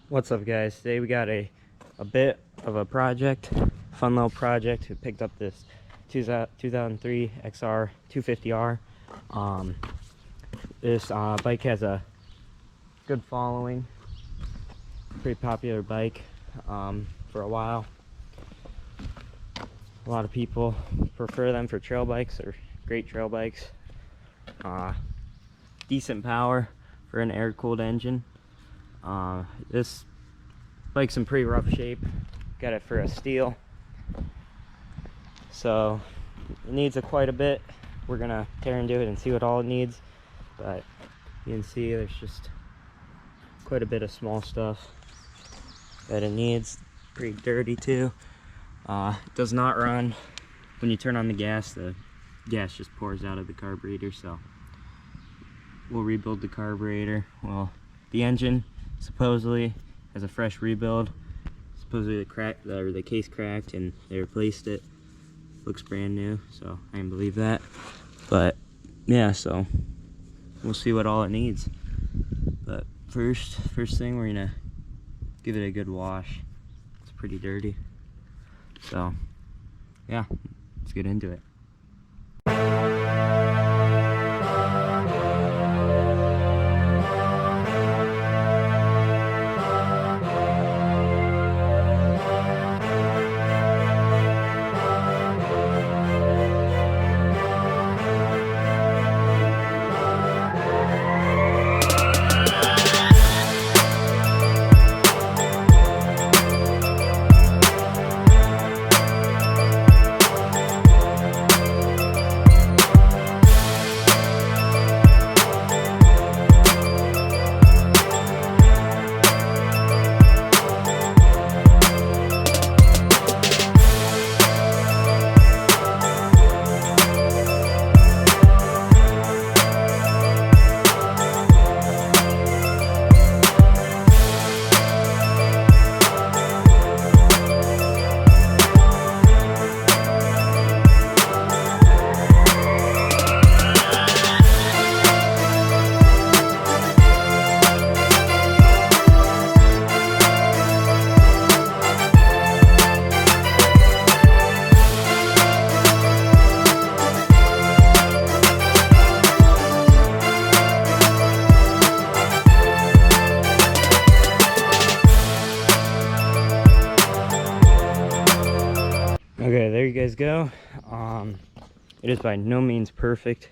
What's up, guys? Today we got a bit of a project, fun little project. We picked up this 2003 XR 250R. This bike has a good following, pretty popular bike for a while. A lot of people prefer them for trail bikes. They're great trail bikes. Decent power for an air-cooled engine. This bike's in pretty rough shape. Got it for a steal, so it needs quite a bit. We're gonna tear into it and see what all it needs, but you can see there's just quite a bit of small stuff that it needs. Pretty dirty too. It does not run. When you turn on the gas just pours out of the carburetor, so we'll rebuild the carburetor. Well, the engine supposedly has a fresh rebuild. Supposedly the case cracked and they replaced it. Looks brand new, so I can believe that. But yeah, so we'll see what all it needs. But first thing, we're gonna give it a good wash. It's pretty dirty, so yeah, let's get into it. Okay, there you guys go. It is by no means perfect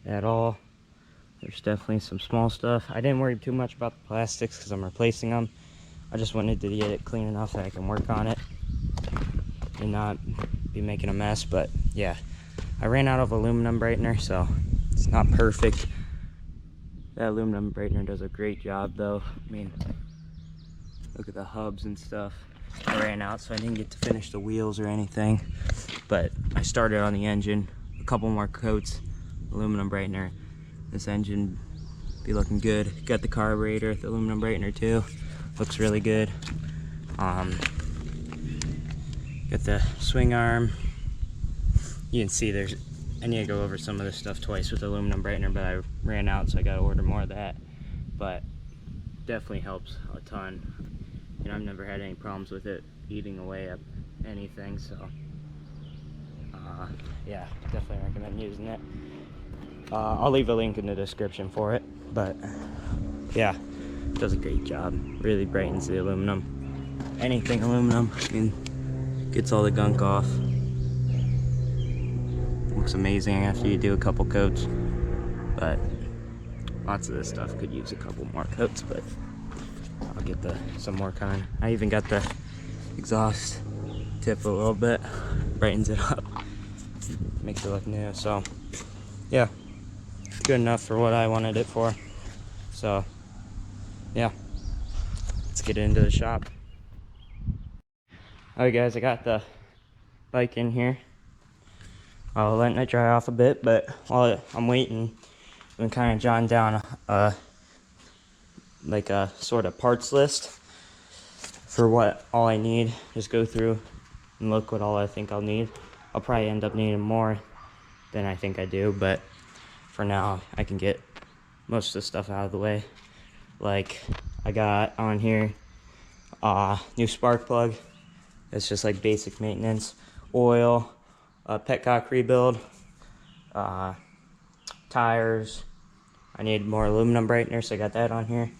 at all. There's definitely some small stuff. I didn't worry too much about the plastics because I'm replacing them. I just wanted to get it clean enough that I can work on it and not be making a mess. But yeah, I ran out of aluminum brightener, so it's not perfect. That aluminum brightener does a great job though. I mean, look at the hubs and stuff. I ran out, so I didn't get to finish the wheels or anything, but I started on the engine. A couple more coats, aluminum brightener. This engine be looking good. Got the carburetor, the aluminum brightener too. Looks really good. Got the swing arm. You can see I need to go over some of this stuff twice with the aluminum brightener, but I ran out, so I got to order more of that. But definitely helps a ton. You know, I've never had any problems with it eating away at anything, so yeah, definitely recommend using it. I'll leave a link in the description for it, but yeah, it does a great job. Really brightens the aluminum. Anything aluminum, I mean, gets all the gunk off. Looks amazing after you do a couple coats, but lots of this stuff could use a couple more coats, but I'll get some more kind. I even got the exhaust tip a little bit, brightens it up, makes it look new. So yeah, good enough for what I wanted it for. So yeah, let's get into the shop. Alright guys, I got the bike in here. I'll let it dry off a bit, but while I'm waiting, I'm kind of jotting down like a sort of parts list for what all I need. Just go through and look what all I think I'll need. I'll probably end up needing more than I think I do, but for now I can get most of the stuff out of the way. Like I got on here New spark plug. It's just like basic maintenance. Oil, petcock rebuild, tires. I need more aluminum brightener, so I got that on here.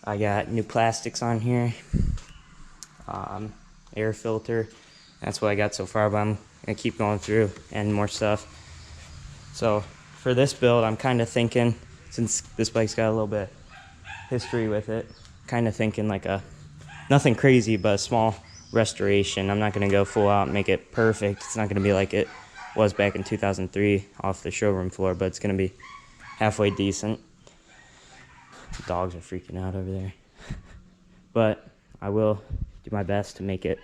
I got new plastics on here. Air filter. That's what I got so far, but I'm gonna keep going through and more stuff. So for this build, I'm kind of thinking, since this bike's got a little bit of history with it, kind of thinking like nothing crazy, but a small restoration. I'm not gonna go full out and make it perfect. It's not gonna be like it was back in 2003 off the showroom floor, but it's gonna be halfway decent. The dogs are freaking out over there. But I will do my best to make it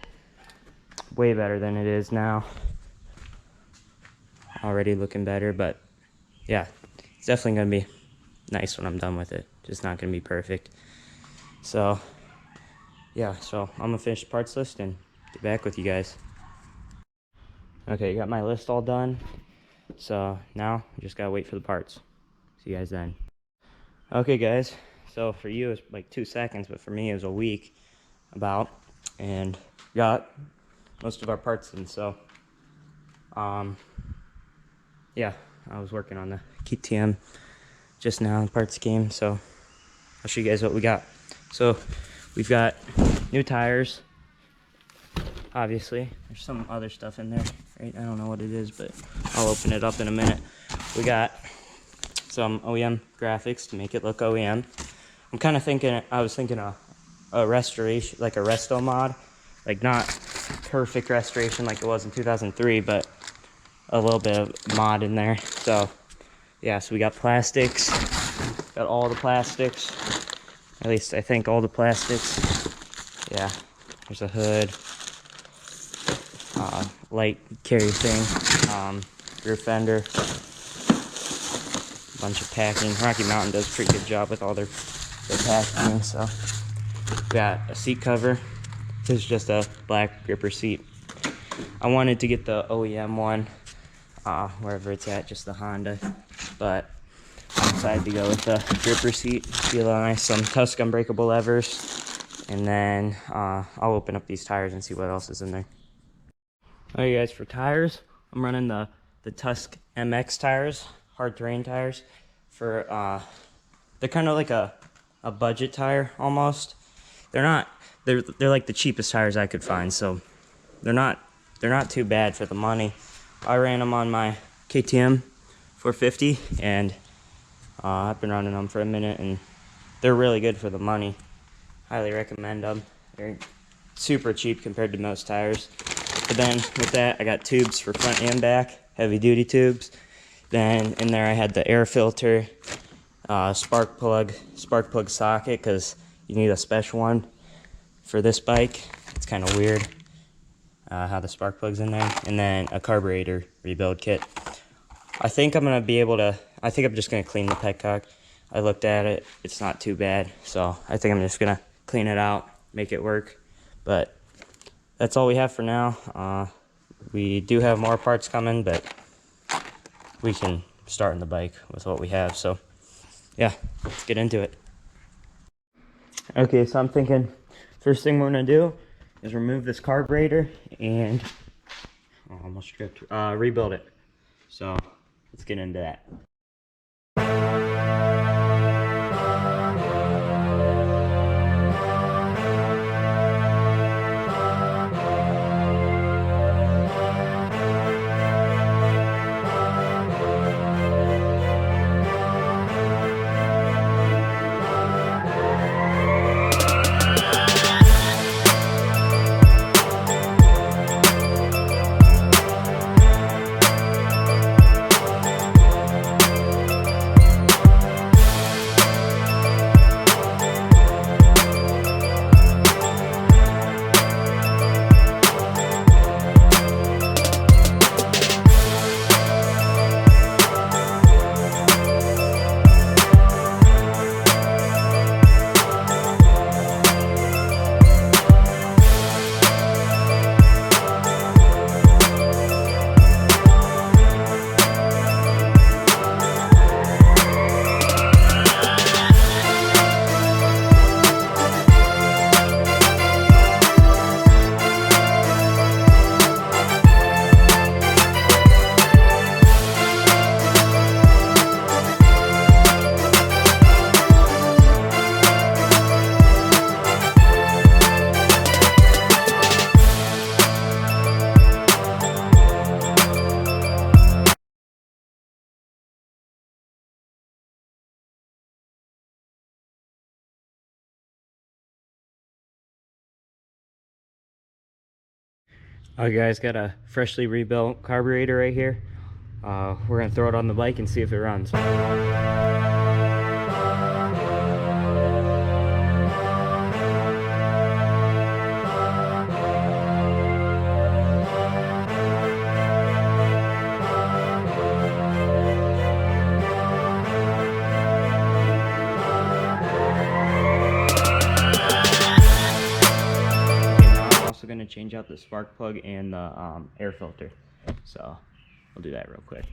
way better than it is now. Already looking better, but yeah, it's definitely gonna be nice when I'm done with it. Just not gonna be perfect. So yeah, so I'm gonna finish the parts list and get back with you guys. Okay, got my list all done. So now I just gotta wait for the parts. See you guys then. Okay guys, so for you it's like 2 seconds, but for me it was a week about, and got most of our parts in. So yeah, I was working on the KTM just now in parts game, so I'll show you guys what we got. So we've got new tires, obviously. There's some other stuff in there, right? I don't know what it is, but I'll open it up in a minute. We got some OEM graphics to make it look OEM. I'm kind of thinking, I was thinking a restoration, like a resto mod, like not perfect restoration like it was in 2003, but a little bit of mod in there. So yeah, so we got plastics, got all the plastics, at least I think all the plastics. Yeah, there's a hood, light carry thing, rear fender, bunch of packing. Rocky Mountain does a pretty good job with all their packing. So we got a seat cover. This is just a black gripper seat. I wanted to get the OEM one, wherever it's at, just the Honda, but I decided to go with the gripper seat. Feel nice, some Tusk unbreakable levers, and then I'll open up these tires and see what else is in there. Alright guys, for tires, I'm running the Tusk MX tires, hard terrain tires. For they're kind of like a budget tire almost. They're like the cheapest tires I could find, so they're not too bad for the money. I ran them on my KTM 450, and I've been running them for a minute, and they're really good for the money. Highly recommend them. They're super cheap compared to most tires. But then with that, I got tubes for front and back, heavy duty tubes. Then in there I had the air filter, spark plug socket, because you need a special one for this bike. It's kind of weird how the spark plug's in there. And then a carburetor rebuild kit. I think I'm just gonna clean the petcock. I looked at it, it's not too bad, so I think I'm just gonna clean it out, make it work. But that's all we have for now. We do have more parts coming, but we can start on the bike with what we have. So yeah, let's get into it. Okay, so I'm thinking first thing we're gonna do is remove this carburetor and almost stripped, rebuild it. So let's get into that. Alright guys, got a freshly rebuilt carburetor right here. We're gonna throw it on the bike and see if it runs. Going to change out the spark plug and the air filter, so we'll do that real quick.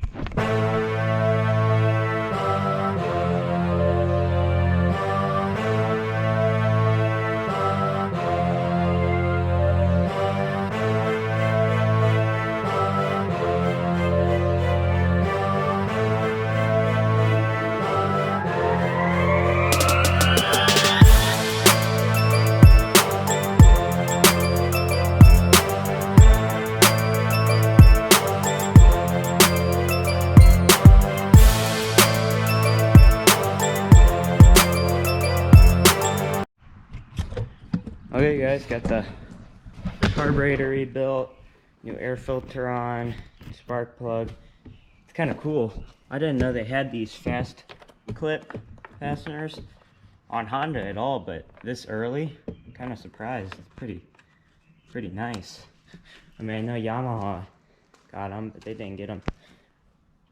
Okay guys, got the carburetor rebuilt, new air filter on, spark plug. It's kind of cool. I didn't know they had these fast clip fasteners on Honda at all, but this early, I'm kind of surprised. It's pretty nice. I mean, I know Yamaha got them, but they didn't get them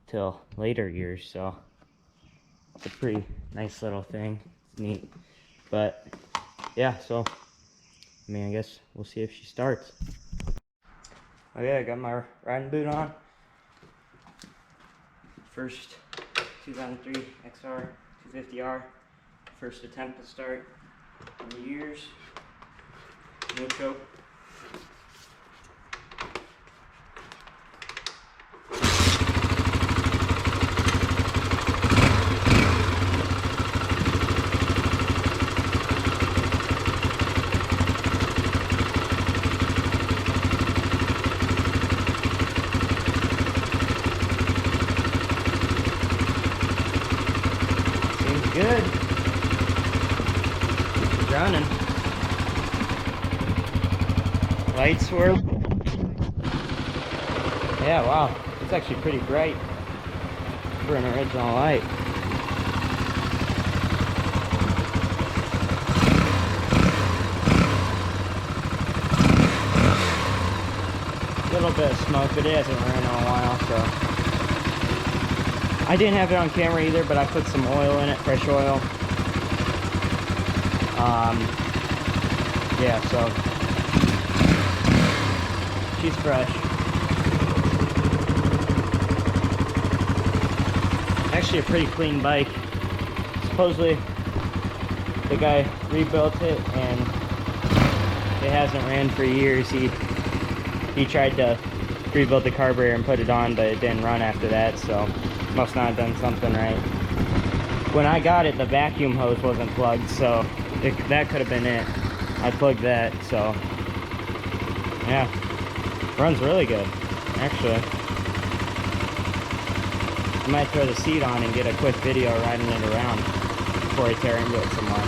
till later years, so it's a pretty nice little thing. It's neat. But yeah, so I mean, I guess we'll see if she starts. Okay, I got my riding boot on. First 2003 XR 250R. First attempt to start in years. No choke. Good. It's running. Light swirl. Yeah, wow. It's actually pretty bright for an original light. A little bit of smoke, but it hasn't ran in a while, so. I didn't have it on camera either, but I put some oil in it, fresh oil. Yeah, so she's fresh. Actually a pretty clean bike. Supposedly the guy rebuilt it and it hasn't ran for years. He tried to rebuild the carburetor and put it on, but it didn't run after that, so must not have done something right. When I got it, the vacuum hose wasn't plugged, so that could have been it. I plugged that, so yeah, runs really good, actually. I might throw the seat on and get a quick video riding it around before I tear into it some more.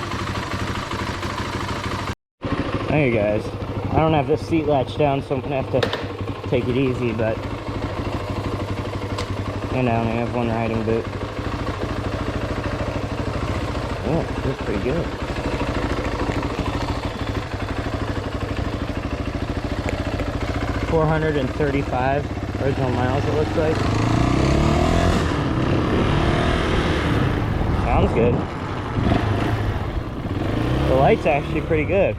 Hey guys, I don't have this seat latch down, so I'm gonna have to take it easy, but and I only have one riding boot. Oh, it feels pretty good. $435 original miles, it looks like. Sounds good. The light's actually pretty good.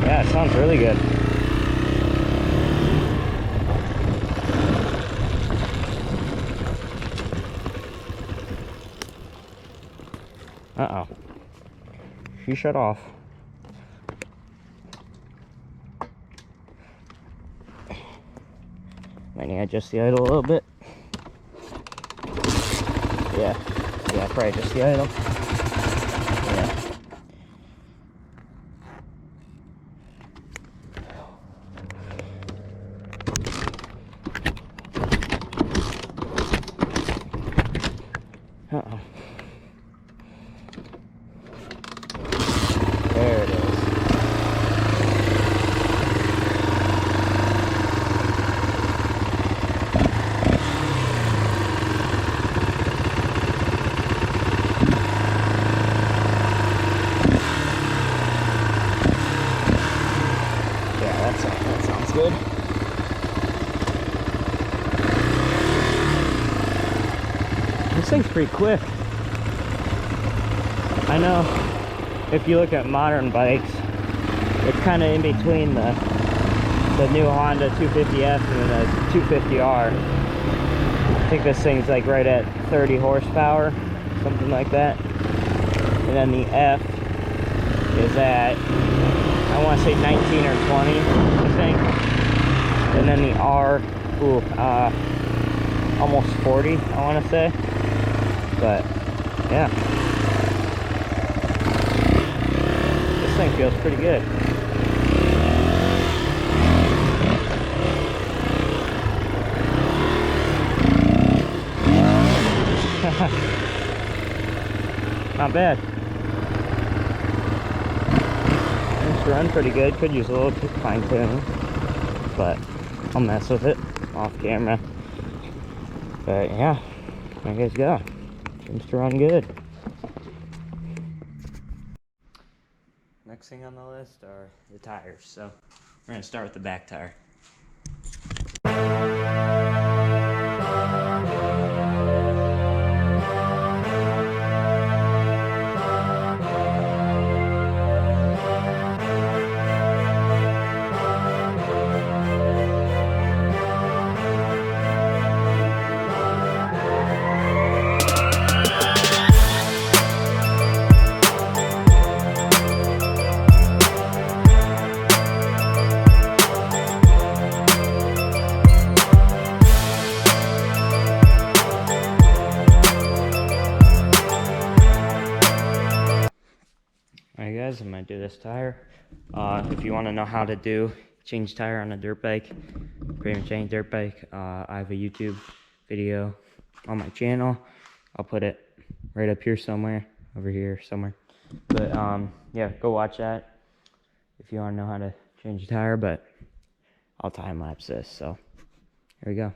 Yeah, it sounds really good. Uh-oh. She shut off. Might need to adjust the idle a little bit. Yeah, probably just the idle. Yeah. Uh-oh. There it is. Yeah, that sounds good. This thing's pretty quick. I know if you look at modern bikes, it's kind of in between the new Honda 250F and the 250R. I think this thing's like right at 30 horsepower, something like that. And then the F is at, I want to say 19 or 20, I think. And then the R, almost 40, I want to say. But yeah, this thing feels pretty good. Not bad. It's run pretty good. Could use a little fine tuning, but I'll mess with it off camera. But yeah, there you guys go. Seems to run good. Next thing on the list are the tires. So we're gonna start with the back tire. Alright guys, I'm going to do this tire. If you want to know how to change tire on a dirt bike, pretty much any dirt bike, I have a YouTube video on my channel. I'll put it right up here somewhere, over here somewhere. But yeah, go watch that if you want to know how to change a tire, but I'll time lapse this, so here we go.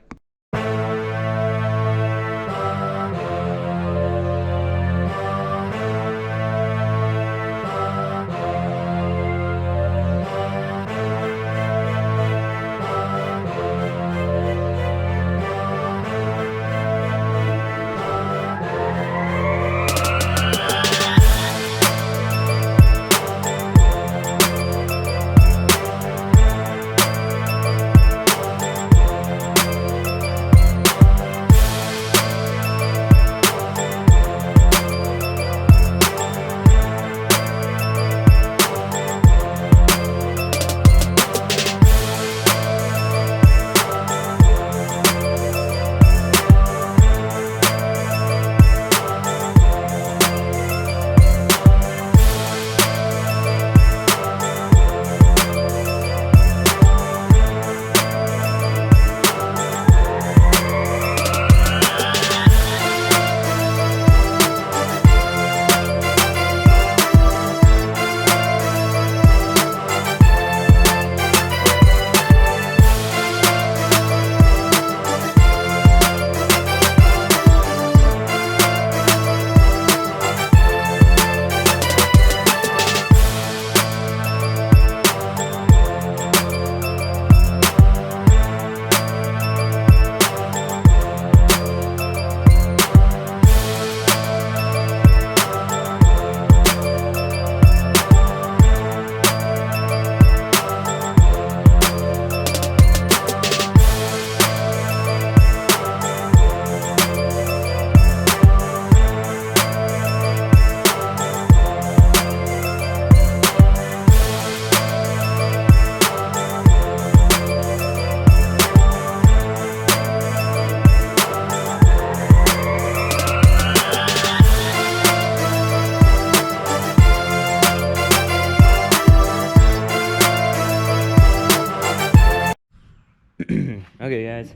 Okay guys,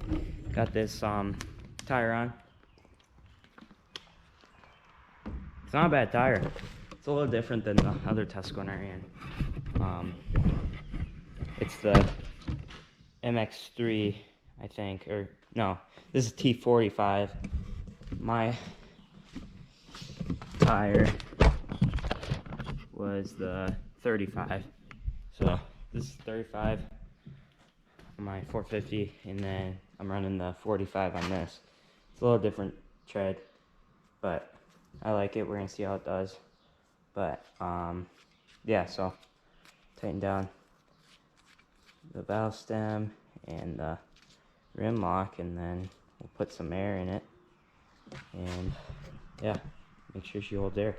got this tire on. It's not a bad tire. It's a little different than the other Tuscaloosa I ran. It's the MX3, I think, or no, this is T45. My tire was the 35, so this is 35 on my 450, and then I'm running the 45 on this. It's a little different tread, but I like it. We're gonna see how it does. But yeah, so tighten down the valve stem and the rim lock, and then we'll put some air in it, and yeah, make sure she holds air.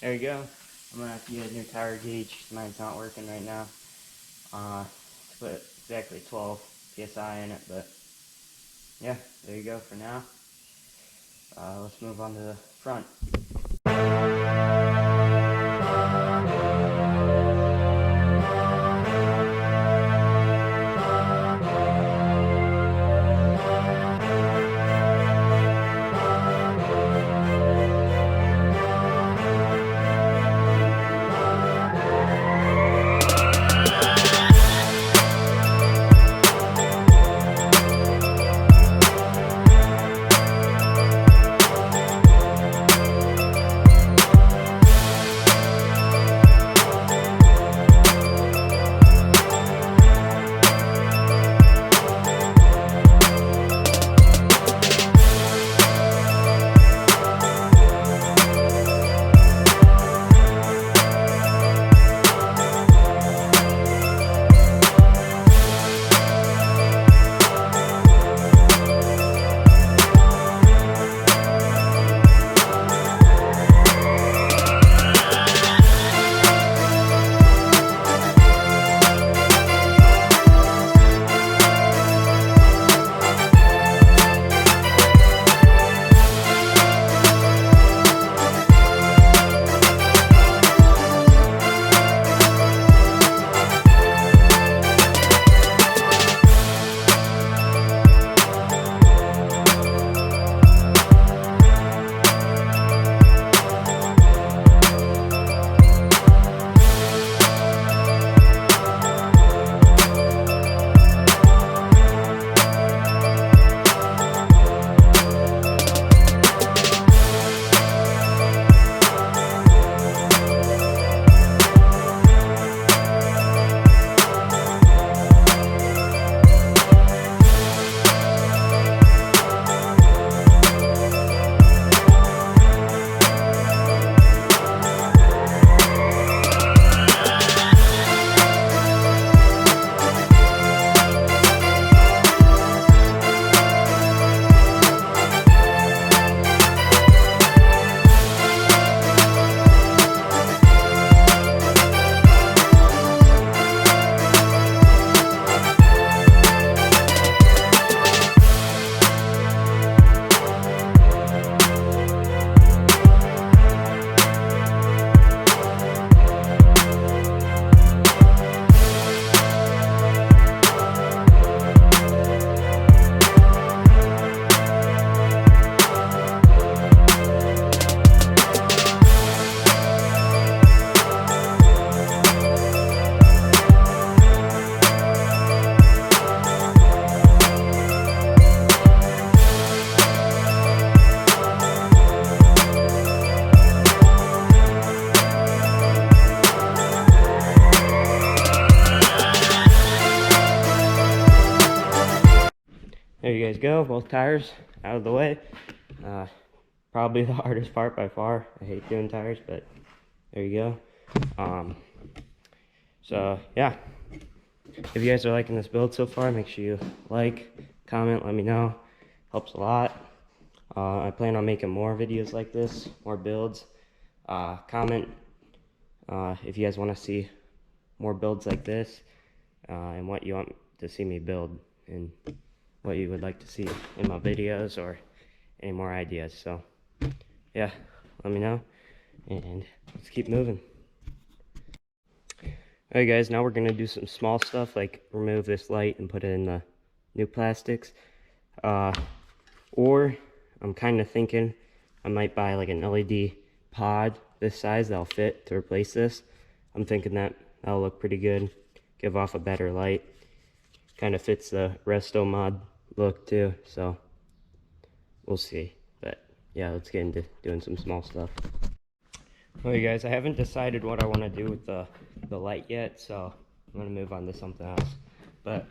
There you go. I'm gonna have to get a new tire gauge. Mine's not working right now. Put exactly 12 psi in it, but yeah, there you go for now. Let's move on to the front. There you guys go, both tires out of the way. Probably the hardest part by far. I hate doing tires, but there you go. So yeah, if you guys are liking this build so far, make sure you like, comment, let me know. Helps a lot. I plan on making more videos like this, more builds. Comment if you guys want to see more builds like this. and what you want to see me build and what you would like to see in my videos or any more ideas. So yeah, let me know and let's keep moving. Alright guys, now we're going to do some small stuff like remove this light and put it in the new plastics. Or I'm kind of thinking I might buy like an LED pod this size that'll fit to replace this. I'm thinking that'll look pretty good, give off a better light. Kind of fits the resto mod look too, so we'll see. But yeah, let's get into doing some small stuff. Well, you guys, I haven't decided what I want to do with the light yet, so I'm going to move on to something else. But,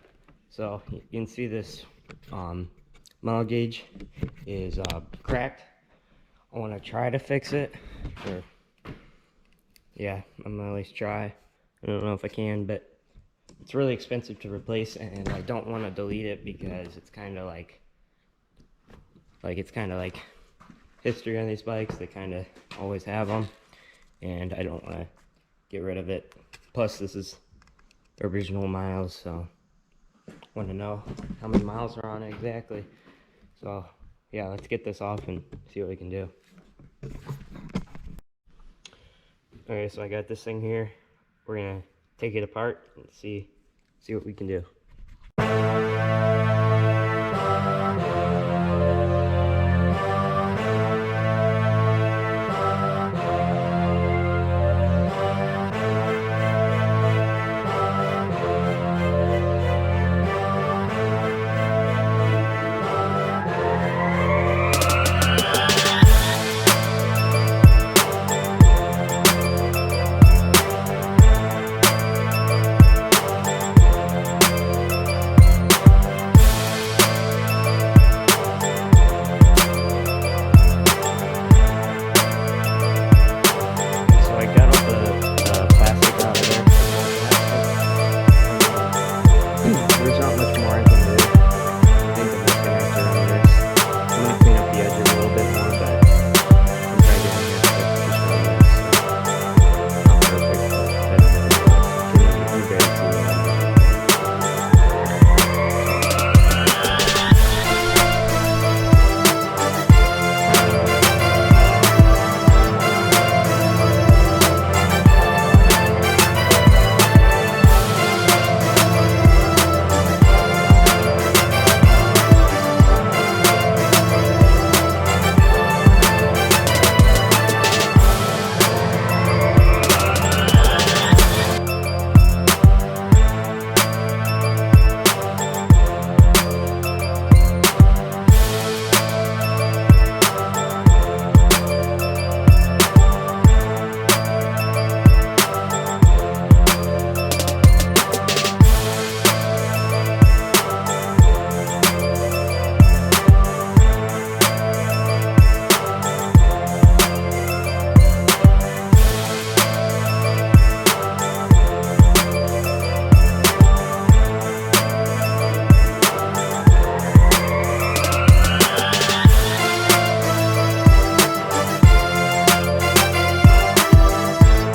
so, you can see this model gauge is cracked. I want to try to fix it, or, yeah, I'm going to at least try. I don't know if I can, but it's really expensive to replace, and I don't want to delete it because it's kind of like history on these bikes. They kind of always have them, and I don't want to get rid of it. Plus, this is original miles, so I want to know how many miles are on it exactly. So yeah, let's get this off and see what we can do. Okay, so I got this thing here. We're gonna take it apart and see what we can do.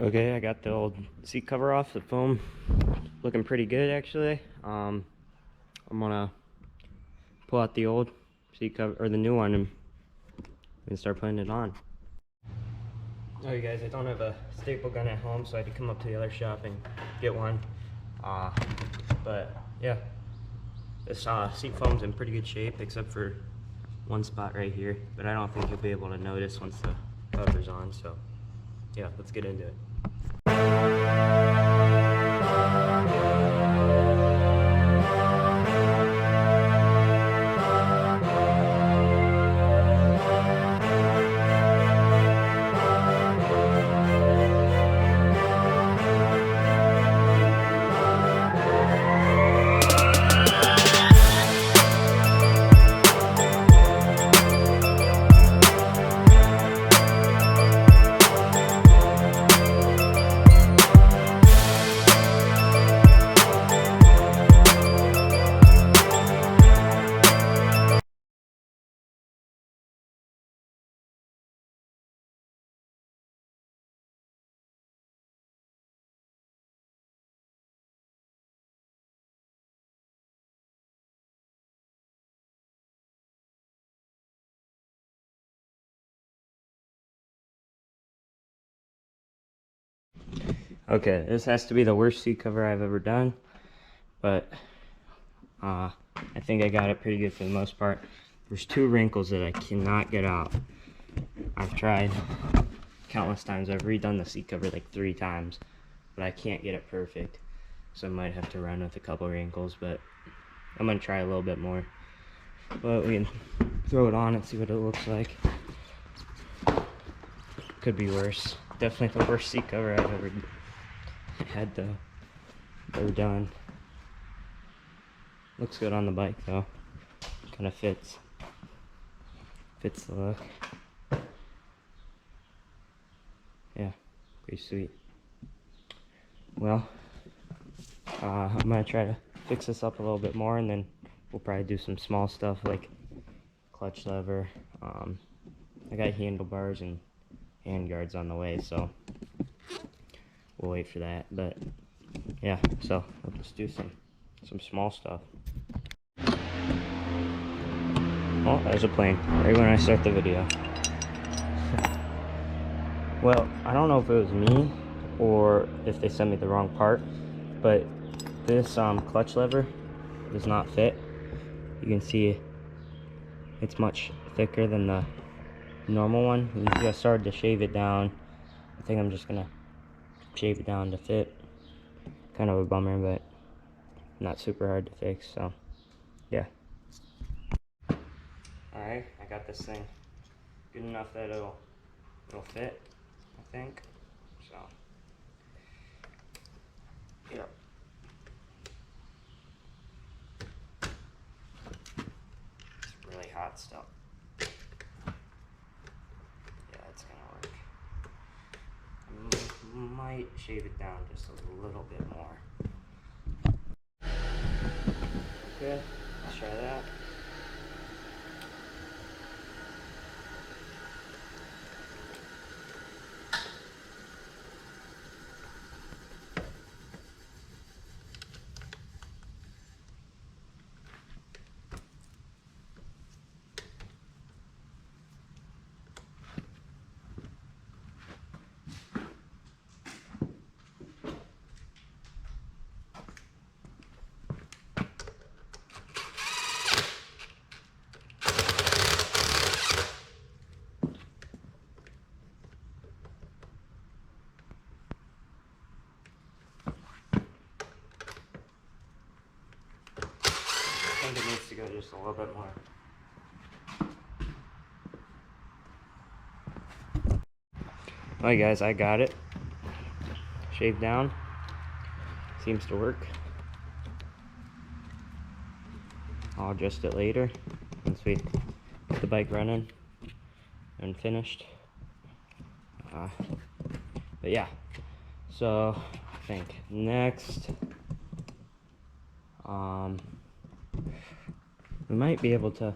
Okay, I got the old seat cover off, the foam looking pretty good actually. I'm gonna pull out the old seat cover, or the new one, and start putting it on. Oh, you guys, I don't have a staple gun at home, so I had to come up to the other shop and get one. But yeah, this seat foam's in pretty good shape, except for one spot right here. But I don't think you'll be able to notice once the cover's on. So yeah, let's get into it. Okay, this has to be the worst seat cover I've ever done, but I think I got it pretty good for the most part. There's 2 wrinkles that I cannot get out. I've tried countless times. I've redone the seat cover like 3 times, but I can't get it perfect. So I might have to run with a couple wrinkles, but I'm gonna try a little bit more. But we can throw it on and see what it looks like. Could be worse. Definitely the worst seat cover I've ever had though. Ever done. Looks good on the bike though. Kind of fits the look. Yeah, pretty sweet. Well, I'm gonna try to fix this up a little bit more, and then we'll probably do some small stuff like clutch lever. I got handlebars and hand guards on the way, so we'll wait for that. But yeah, so let's do some small stuff. Oh, there's a plane right when I start the video. Well, I don't know if it was me or if they sent me the wrong part, but this clutch lever does not fit. You can see it's much thicker than the normal one. You can see I started to shave it down. I think I'm just gonna shave it down to fit. Kind of a bummer, but not super hard to fix, so yeah. Alright, I got this thing good enough that it'll fit, I think. So yeah. It's really hot still. Yeah, it's gonna work. I might shave it down just a little bit more. Okay, let's try that. I think it needs to go just a little bit more. Alright guys, I got it. Shaved down. Seems to work. I'll adjust it later once we get the bike running and finished. But yeah, so I think next we might be able to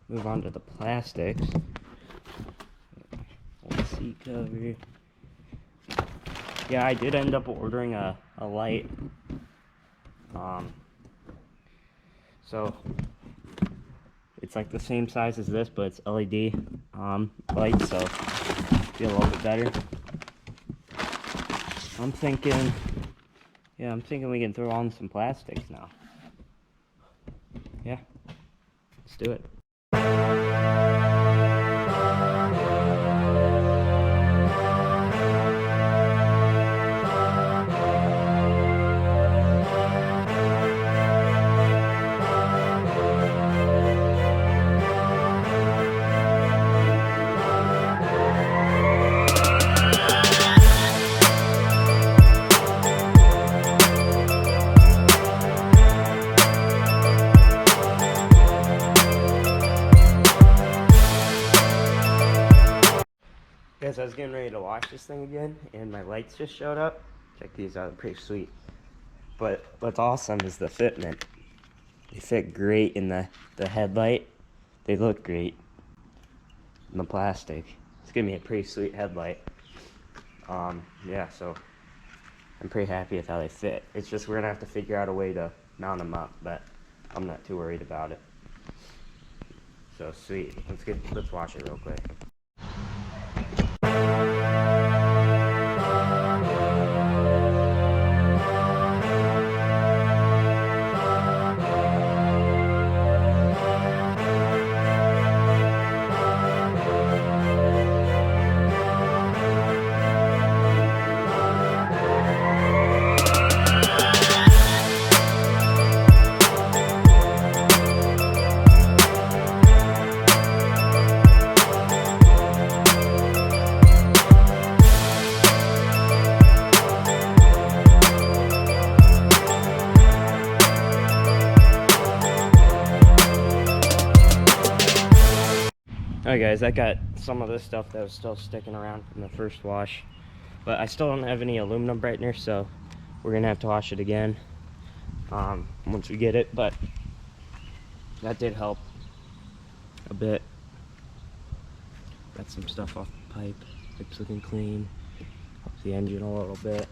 move on to the plastics. Seat cover. Yeah, I did end up ordering a light. So it's like the same size as this, but it's LED light, so feel a little bit better. I'm thinking we can throw on some plastics now. Yeah, let's do it. Guys, I was getting ready to wash this thing again, and my lights just showed up. Check these out, pretty sweet. But what's awesome is the fitment. They fit great in the headlight. They look great in the plastic. It's gonna be a pretty sweet headlight. Yeah, so I'm pretty happy with how they fit. It's just we're gonna have to figure out a way to mount them up, but I'm not too worried about it. So sweet. Let's wash it real quick. Alright guys, I got some of this stuff that was still sticking around from the first wash, but I still don't have any aluminum brightener, so we're gonna have to wash it again once we get it. But that did help a bit. Got some stuff off the pipe. Pipe's looking clean. Helps the engine a little bit.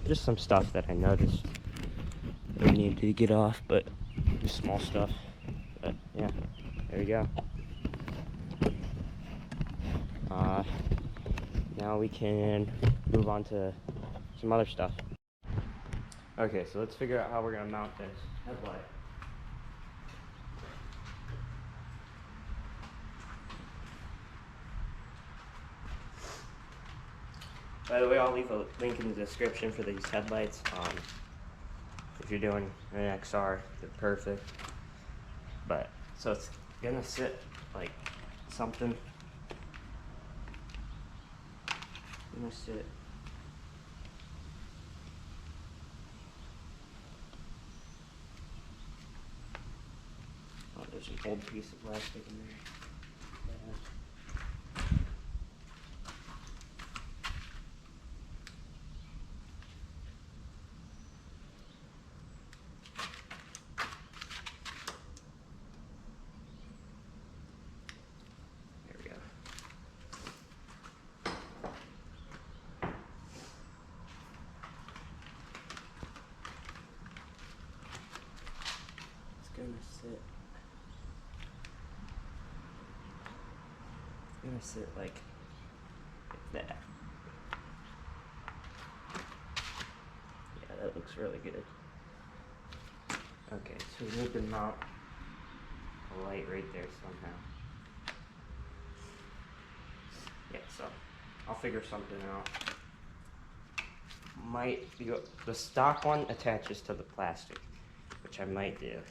Just some stuff that I noticed that I need to get off, but just small stuff. But yeah, there we go. Now we can move on to some other stuff. Okay, so let's figure out how we're gonna mount this headlight. By the way, I'll leave a link in the description for these headlights. If you're doing an XR, they're perfect. But, so it's gonna sit like something. Gonna sit. Oh, there's an old piece of plastic in there. Gonna sit like that. Yeah, that looks really good. Okay, so we need to mount a light right there somehow. Yeah, so I'll figure something out. Might be the stock one attaches to the plastic, which I might do.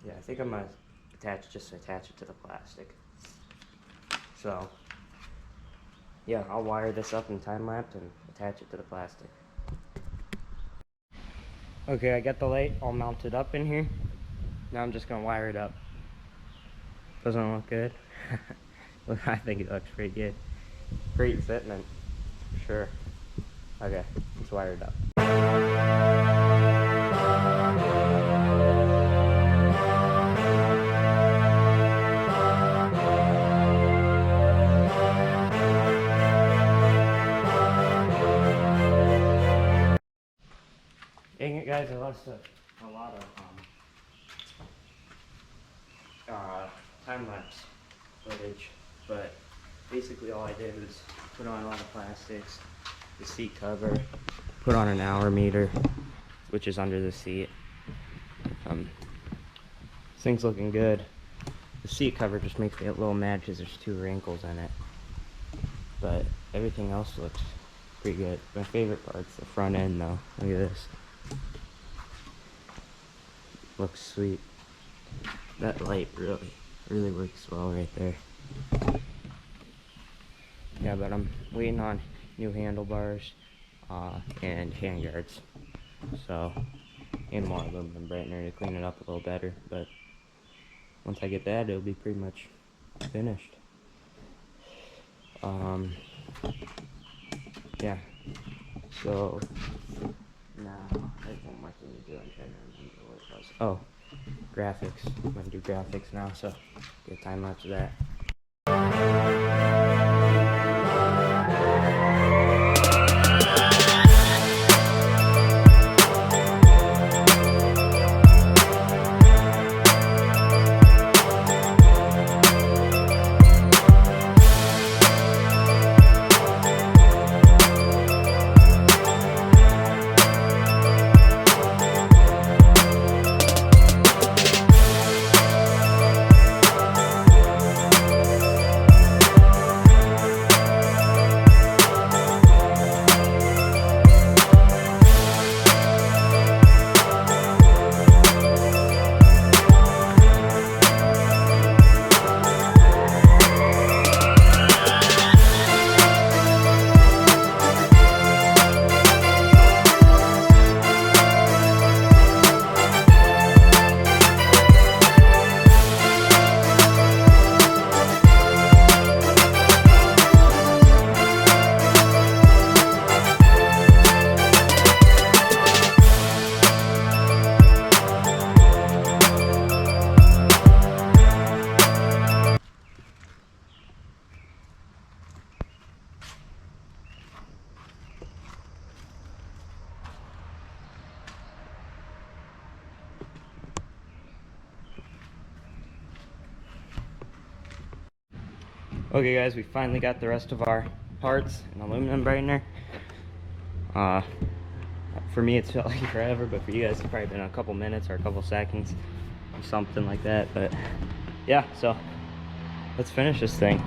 Yeah, I think I'm gonna just attach it to the plastic. So yeah, I'll wire this up in time lapse and attach it to the plastic. Okay, I got the light all mounted up in here. Now I'm just gonna wire it up. Doesn't look good? I think it looks pretty good. Great fitment, for sure. Okay, let's wire it up. Dang it, guys, I lost a lot of time-lapse footage, but basically all I did was put on a lot of plastics, the seat cover, put on an hour meter, which is under the seat. This thing's looking good. The seat cover just makes me a little mad because there's 2 wrinkles in it, but everything else looks pretty good. My favorite part's the front end though. Look at this. Looks sweet. That light really works well right there. Yeah, but I'm waiting on new handlebars and handguards. So, and more aluminum brightener to clean it up a little better. But once I get that, it'll be pretty much finished. Yeah. So now there's one more thing to do. I'm trying to remember what it was. Oh, graphics. I'm gonna do graphics now, so get a time lapse of that. Okay guys, we finally got the rest of our parts and aluminum brightener. For me it's felt like forever, but for you guys it's probably been a couple minutes or a couple seconds or something like that. But yeah, so let's finish this thing.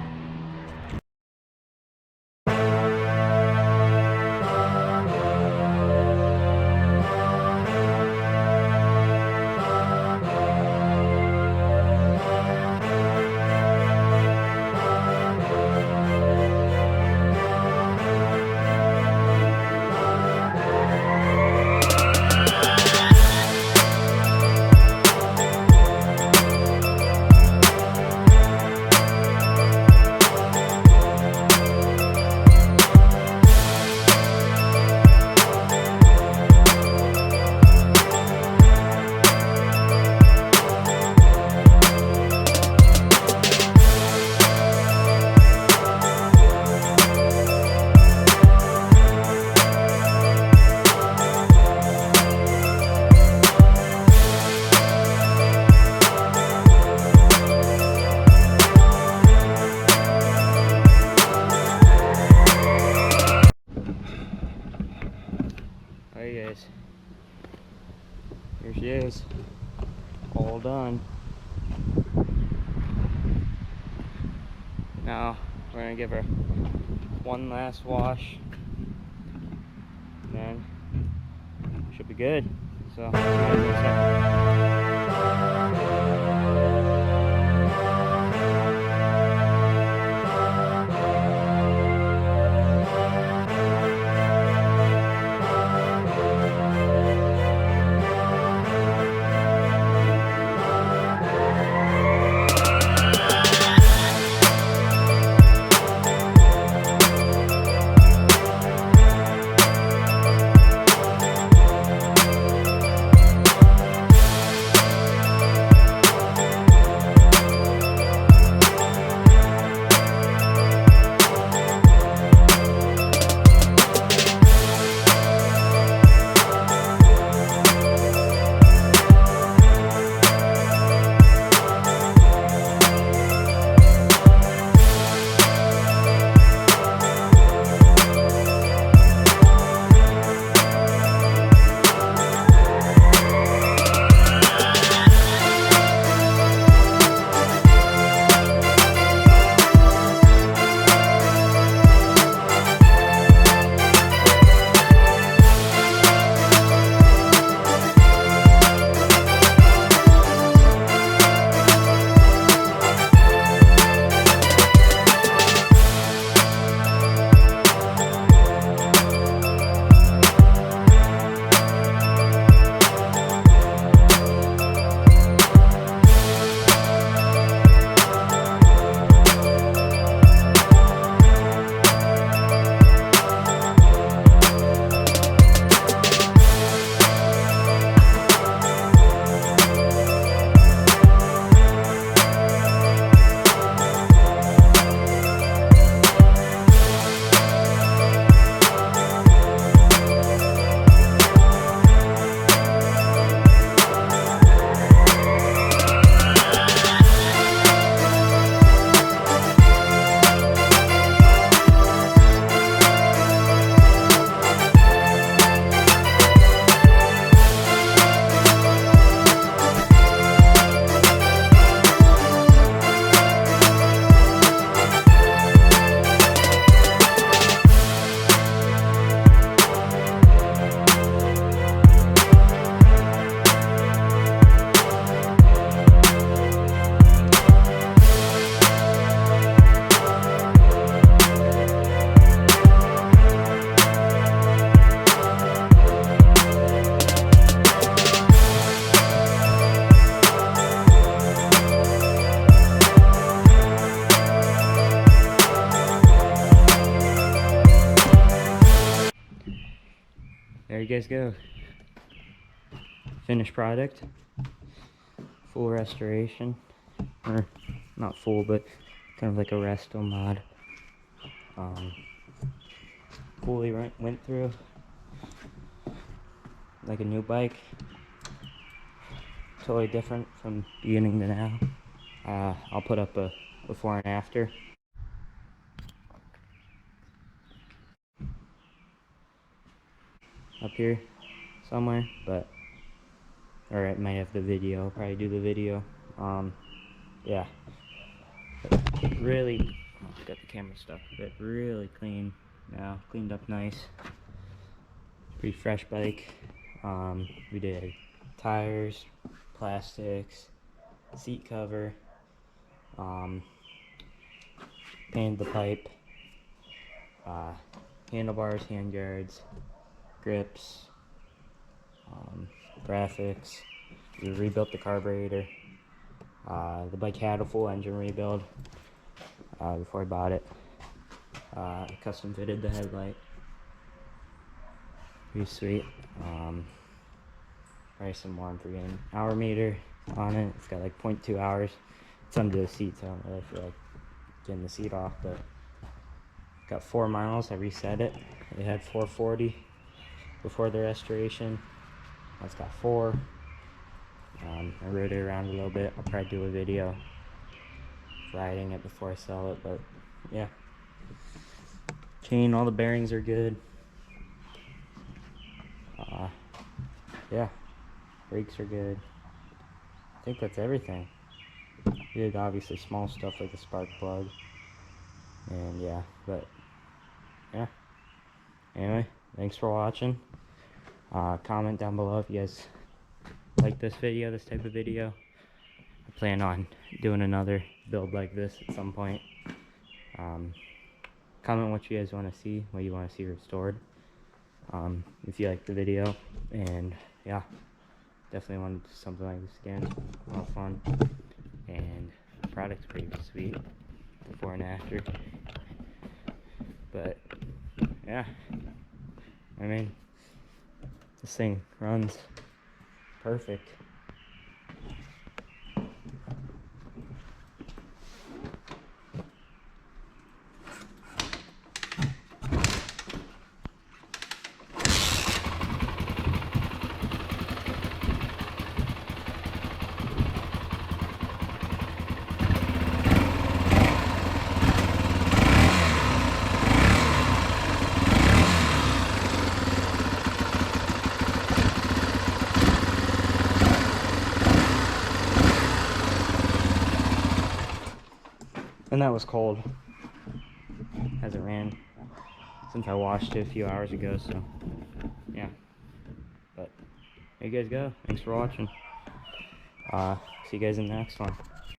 Alright guys, here she is, all done. Now we're gonna give her one last wash, and then she'll be good. So see you guys in a second. There you guys go. Finished product. Full restoration. Or not full, but kind of like a resto mod. Fully went through like a new bike. Totally different from beginning to now. I'll put up a before and after. up here somewhere, but, or it might have the video. I'll probably do the video. Yeah, really, got the camera stuck a bit. Really clean now, cleaned up nice. Pretty fresh bike. We did tires, plastics, seat cover, painted the pipe, handlebars, handguards, grips, graphics. We rebuilt the carburetor. The bike had a full engine rebuild before I bought it. I custom fitted the headlight. Pretty sweet. Probably some more. I'm forgetting. Hour meter on it. It's got like 0.2 hours. It's under the seat, so I don't really feel like getting the seat off, but got 4 miles. I reset it. It had 440 before the restoration. Now it's got 4. I rode it around a little bit. I'll probably do a video riding it before I sell it, but yeah. Chain, all the bearings are good. Yeah, brakes are good. I think that's everything. We did obviously small stuff like the spark plug, and yeah, but yeah. Anyway, thanks for watching. Comment down below if you guys like this video, this type of video. I plan on doing another build like this at some point. Comment what you guys want to see, what you want to see restored. If you like the video, and yeah, definitely want to do something like this again. A lot of fun, and the product's pretty sweet, before and after. But yeah, I mean, this thing runs perfect. And that was cold. Hasn't ran since I washed it a few hours ago, so yeah. But there you guys go. Thanks for watching. See you guys in the next one.